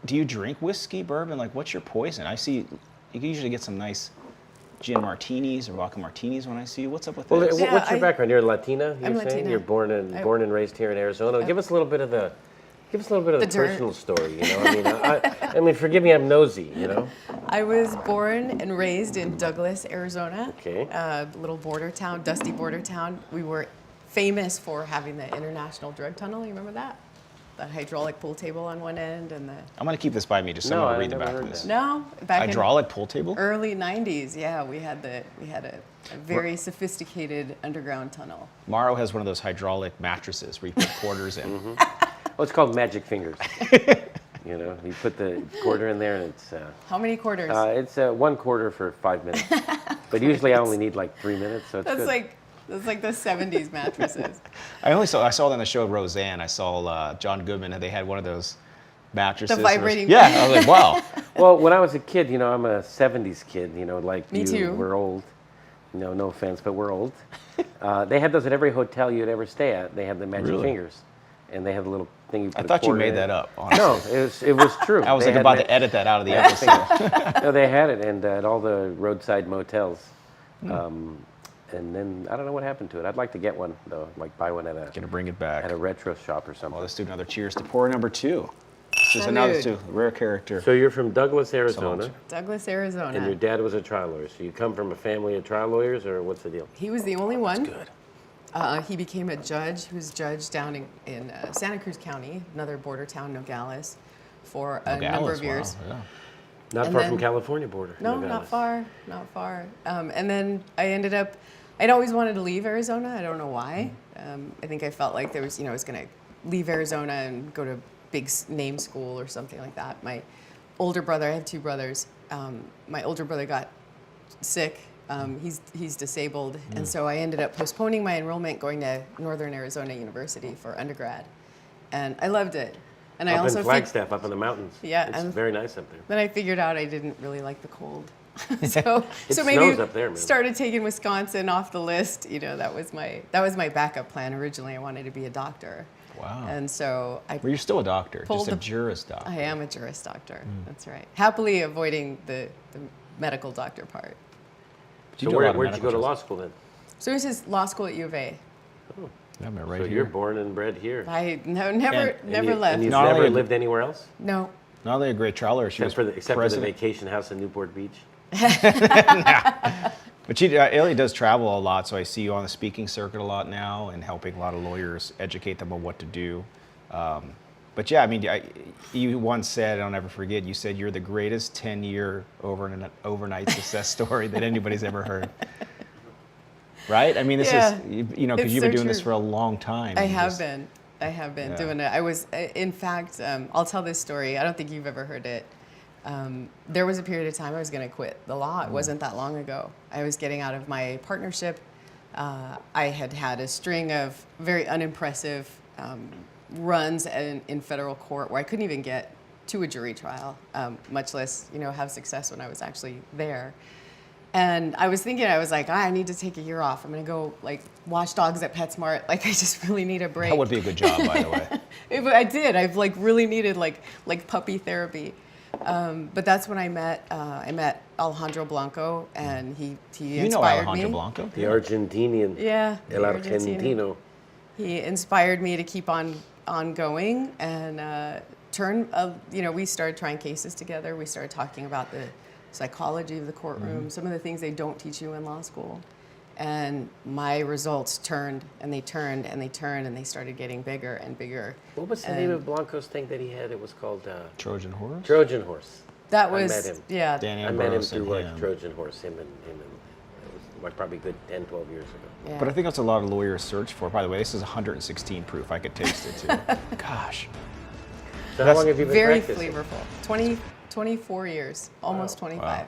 do you drink whiskey, bourbon? Like, what's your poison? I see you can usually get some nice gin martinis or vodka martinis when I see you. What's up with Well, this? what's your background? You're Latina. I'm You're saying Latina. you're born and raised here in Arizona. Give us a little bit of the personal story. You know, I mean, forgive me, I'm nosy. You know. I was born and raised in Douglas, Arizona. Okay. Little border town, dusty border town. We were famous for having the International Drug Tunnel. You remember that? The hydraulic pool table on one end and the... I'm going to keep this by me just so I'm going to read the back of this. No, back hydraulic pool table? Early 90s, yeah. We had a very sophisticated underground tunnel. Morrow has one of those hydraulic mattresses where you put quarters in. Mm-hmm. Well, it's called magic fingers. You know, you put the quarter in there and it's... How many quarters? It's 1 quarter for 5 minutes. But usually I only need like 3 minutes, so it's good. That's like the 70s mattresses. I saw that on the show Roseanne. I saw John Goodman and they had one of those mattresses. The vibrating. Yeah, I was like, wow. Well, when I was a kid, you know, I'm a 70s kid, you know, like Me you. too. We're old. You know, no offense, but we're old. They had those at every hotel you'd ever stay at. They had the magic fingers. And they had a little thing you put I thought you made that up, honestly. No, it was true. I was like about to edit that out of the episode. No, they had it and at all the roadside motels. And then I don't know what happened to it. I'd like to get one though, like buy one at Gonna bring it back. at a retro shop or something. Well, let's do another cheers to pour number 2. This is another rare character. So you're from Douglas, Arizona, Douglas, Arizona. and your dad was a trial lawyer. So you come from a family of trial lawyers, or what's the deal? He was the only one. Good. He became a judge. He was judge down in Santa Cruz County, another border town, Nogales, for a number of years. Wow, yeah. Not far from California border. No, Nogales. not far. And then I ended up, I'd always wanted to leave Arizona. I don't know why. I think I felt like there was, I was going to leave Arizona and go to big name school or something like that. My older brother, I have 2 brothers. My older brother got sick. He's disabled. And so I ended up postponing my enrollment, going to Northern Arizona University for undergrad. And I loved it. And I also in Flagstaff, up in the mountains. Yeah, it's very nice up there. Then I figured out I didn't really like the cold. so maybe snows up there, man. Started taking Wisconsin off the list. That was my backup plan. Originally, I wanted to be a doctor. Wow. And so Well, you're still a doctor, just a the- Juris doctor. I am a Juris doctor. That's right. Happily avoiding the medical doctor part. So where'd you go to law school then? So this is law school at U of A. Oh. Yeah, man, right So here. you're born and bred here. Never And left. you've Not never only- lived anywhere else? No. Not only a great trial lawyer, she was Except for the president. vacation house in Newport Beach? But Ilya does travel a lot, so I see you on the speaking circuit a lot now and helping a lot of lawyers educate them on what to do. But yeah, I mean, you once said, I'll never forget, you said you're the greatest 10-year overnight success story that anybody's ever heard. Right? I mean, this is, because you've been doing this for a long time. I have been doing it. I was, in fact, I'll tell this story. I don't think you've ever heard it. There was a period of time I was going to quit the law. It wasn't that long ago. I was getting out of my partnership. I had had a string of very unimpressive runs in federal court where I couldn't even get to a jury trial, much less have success when I was actually there. And I was thinking, I was like, I need to take a year off. I'm going to go watch dogs at PetSmart. I just really need a break. That would be a good job, by the way. I did. I've really needed puppy therapy. But that's when I met Alejandro Blanco, and he inspired know Alejandro me. Blanco? The Argentinian. Yeah. El Argentino. He inspired me to keep on going and we started trying cases together. We started talking about the psychology of the courtroom, some of the things they don't teach you in law school. And my results turned and they turned and they turned and they started getting bigger and bigger. What was the name of Blanco's thing that he had? It was called Trojan Horse? Trojan Horse. That was, I met him. yeah. Danny I met him Ambrose through and him. Trojan Horse, him and it was probably a good 10, 12 years ago. Yeah. But I think that's a lot of lawyers search for. By the way, this is 116 proof. I could taste it too. Gosh. So how long have you been Very practicing? flavorful. 24 years, almost 25. Wow.